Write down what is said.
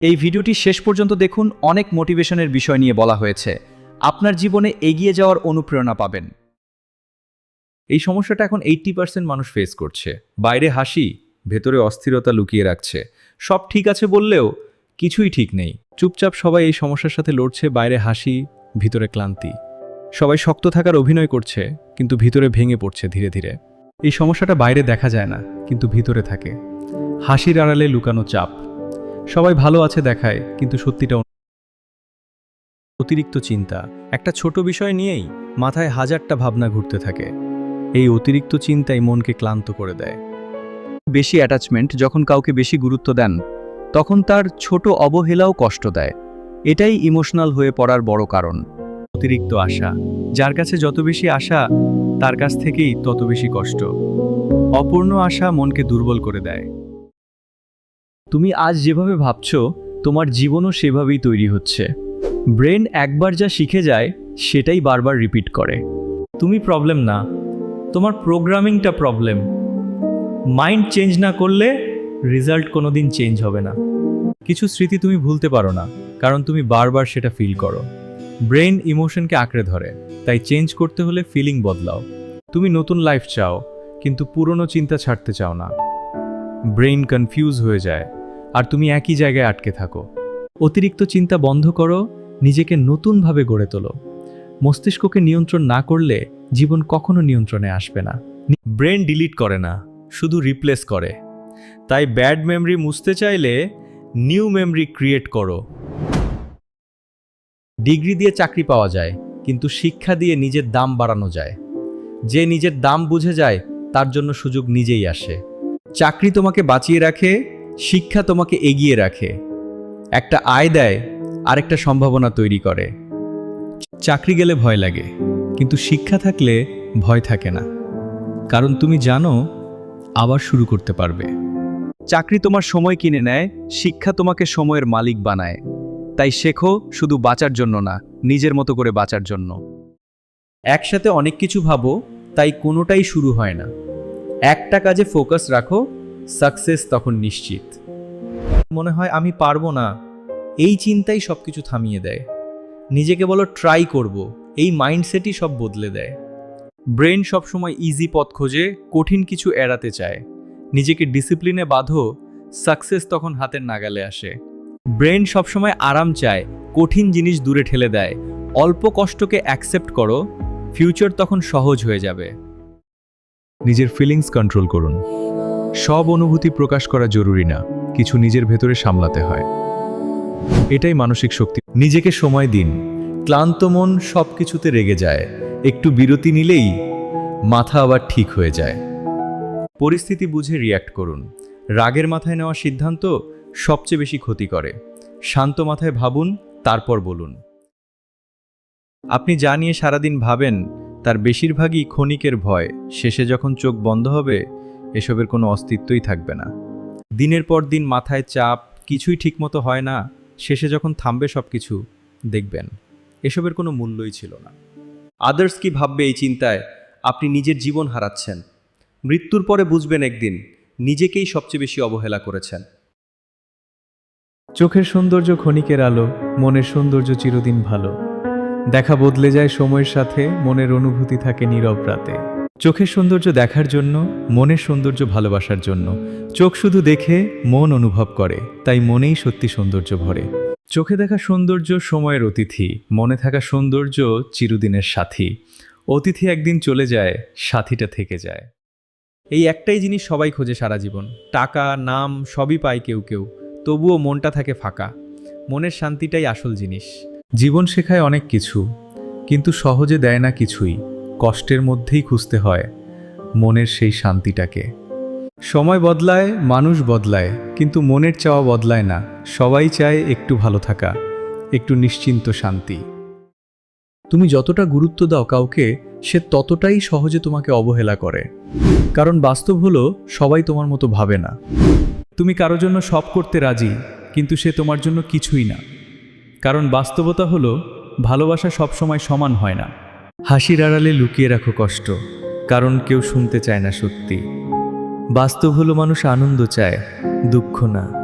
এই ভিডিওটি শেষ পর্যন্ত দেখুন, অনেক মোটিভেশনের বিষয় নিয়ে বলা হয়েছে। আপনার জীবনে এগিয়ে যাওয়ার অনুপ্রেরণা পাবেন। এই সমস্যাটা এখন 80% মানুষ ফেস করছে। বাইরে হাসি, ভেতরে অস্থিরতা লুকিয়ে রাখছে। সব ঠিক আছে বললেও কিছুই ঠিক নেই। চুপচাপ সবাই এই সমস্যার সাথে লড়ছে। বাইরে হাসি, ভিতরে ক্লান্তি। সবাই শক্ত থাকার অভিনয় করছে, কিন্তু ভিতরে ভেঙে পড়ছে ধীরে ধীরে। এই সমস্যাটা বাইরে দেখা যায় না, কিন্তু ভিতরে থাকে। হাসির আড়ালে লুকানো চাপ। সবাই ভালো আছে দেখায়, কিন্তু সত্যিটা অতিরিক্ত চিন্তা। একটা ছোট বিষয় নিয়েই মাথায় হাজারটা ভাবনা ঘুরতে থাকে। এই অতিরিক্ত চিন্তাই মনকে ক্লান্ত করে দেয়। বেশি অ্যাটাচমেন্ট, যখন কাউকে বেশি গুরুত্ব দেন, তখন তার ছোট অবহেলাও কষ্ট দেয়। এটাই ইমোশনাল হয়ে পড়ার বড় কারণ। অতিরিক্ত আশা, যার কাছে যত বেশি আশা, তার কাছ থেকেই তত বেশি কষ্ট। অপূর্ণ আশা মনকে দুর্বল করে দেয়। তুমি আজ যেভাবে ভাবছো, তোমার জীবনও সেভাবেই তৈরি হচ্ছে। ব্রেন একবার যা শিখে যায়, সেটাই বারবার রিপিট করে। তুমি প্রবলেম না, তোমার প্রোগ্রামিংটা প্রবলেম। মাইন্ড চেঞ্জ না করলে রেজাল্ট কোনোদিন চেঞ্জ হবে না। কিছু স্মৃতি তুমি ভুলতে পারো না, কারণ তুমি বারবার সেটা ফিল করো। ব্রেন ইমোশনকে আঁকড়ে ধরে, তাই চেঞ্জ করতে হলে ফিলিং বদলাও। তুমি নতুন লাইফ চাও, কিন্তু পুরনো চিন্তা ছাড়তে চাও না। ব্রেন কনফিউজ হয়ে যায়, আর তুমি একই জায়গায় আটকে থাকো। অতিরিক্ত চিন্তা বন্ধ করো, নিজেকে নতুনভাবে গড়ে তোলো। মস্তিষ্ককে নিয়ন্ত্রণ না করলে জীবন কখনো নিয়ন্ত্রণে আসবে না। ব্রেন ডিলিট করে না, শুধু রিপ্লেস করে। তাই ব্যাড মেমরি মুছতে চাইলে নিউ মেমরি ক্রিয়েট করো। ডিগ্রি দিয়ে চাকরি পাওয়া যায়, কিন্তু শিক্ষা দিয়ে নিজের দাম বাড়ানো যায়। যে নিজের দাম বুঝে যায়, তার জন্য সুযোগ নিজেই আসে। চাকরি তোমাকে বাঁচিয়ে রাখে, শিক্ষা তোমাকে এগিয়ে রাখে। একটা আয় দেয়, আরেকটা সম্ভাবনা তৈরি করে। চাকরি গেলে ভয় লাগে, কিন্তু শিক্ষা থাকলে ভয় থাকে না, কারণ তুমি জানো আবার শুরু করতে পারবে। চাকরি তোমার সময় কিনে নেয়, শিক্ষা তোমাকে সময়ের মালিক বানায়। তাই শেখো, শুধু বাঁচার জন্য না, নিজের মতো করে বাঁচার জন্য। একসাথে অনেক কিছু ভাবো, তাই কোনোটাই শুরু হয় না। একটা কাজে ফোকাস রাখো, সাকসেস তখন নিশ্চিত। মনে হয় আমি পারবো না, এই চিন্তাই সবকিছু থামিয়ে দেয়। নিজেকে বলো ট্রাই করব, এই মাইন্ডসেটই সব বদলে দেয়। ব্রেন সবসময় ইজি পথ খোঁজে, কঠিন কিছু এড়াতে চায়। নিজেকে ডিসিপ্লিনে বাঁধো, সাকসেস তখন হাতের নাগালে আসে। ব্রেন সবসময় আরাম চায়, কঠিন জিনিস দূরে ঠেলে দেয়। অল্প কষ্টকে অ্যাকসেপ্ট করো, ফিউচার তখন সহজ হয়ে যাবে। নিজের ফিলিংস কন্ট্রোল করুন। সব অনুভূতি প্রকাশ করা জরুরি না, কিছু নিজের ভেতরে সামলাতে হয়। এটাই মানসিক শক্তি। নিজেকে সময় দিন। ক্লান্ত মন সব কিছুতে রেগে যায়, একটু বিরতি নিলেই মাথা আবার ঠিক হয়ে যায়। পরিস্থিতি বুঝে রিয়্যাক্ট করুন। রাগের মাথায় নেওয়া সিদ্ধান্ত সবচেয়ে বেশি ক্ষতি করে। শান্ত মাথায় ভাবুন, তারপর বলুন। আপনি যা নিয়ে সারাদিন ভাবেন, তার বেশিরভাগই ক্ষণিকের ভয়। শেষে যখন চোখ বন্ধ হবে, এসবের কোনো অস্তিত্বই থাকবে না। দিনের পর দিন মাথায় চাপ, কিছুই ঠিকমতো হয় না। শেষে যখন থামবে সব কিছু, দেখবেন এসবের কোনো মূল্যই ছিল না। আদার্স কি ভাববে এই চিন্তায় আপনি নিজের জীবন হারাচ্ছেন। মৃত্যুর পরে বুঝবেন একদিন নিজেকেই সবচেয়ে বেশি অবহেলা করেছেন। চোখের সৌন্দর্য ক্ষণিকের আলো, মনের সৌন্দর্য চিরদিন ভালো। দেখা বদলে যায় সময়ের সাথে, মনের অনুভূতি থাকে নীরব রাতে। চোখের সৌন্দর্য দেখার জন্য, মনের সৌন্দর্য ভালোবাসার জন্য। চোখ শুধু দেখে, মন অনুভব করে, তাই মনেই সত্যি সৌন্দর্য ভরে। চোখে দেখা সৌন্দর্য সময়ের অতিথি, মনে থাকা সৌন্দর্য চিরদিনের সাথী। অতিথি একদিন চলে যায়, সাথীটা থেকে যায়। এই একটাই জিনিস সবাই খোঁজে সারা জীবন। টাকা, নাম সবই পায় কেউ কেউ, তবুও মনটা থাকে ফাঁকা। মনের শান্তিটাই আসল জিনিস। জীবন শেখায় অনেক কিছু, কিন্তু সহজে দেয় না কিছুই। কষ্টের মধ্যেই খুঁজতে হয় মনের সেই শান্তিটাকে। সময় বদলায়, মানুষ বদলায়, কিন্তু মনের চাওয়া বদলায় না। সবাই চায় একটু ভালো থাকা, একটু নিশ্চিন্ত শান্তি। তুমি যতটা গুরুত্ব দাও কাউকে, সে ততটাই সহজে তোমাকে অবহেলা করে। কারণ বাস্তব হলো, সবাই তোমার মতো ভাবে না। তুমি কারো জন্য সব করতে রাজি, কিন্তু সে তোমার জন্য কিছুই না। কারণ বাস্তবতা হলো, ভালোবাসা সবসময় সমান হয় না। হাসির আড়ালে লুকিয়ে রাখো কষ্ট, কারণ কেউ শুনতে চায় না সত্যি। বাস্তব হলো, মানুষ আনন্দ চায়, দুঃখ না।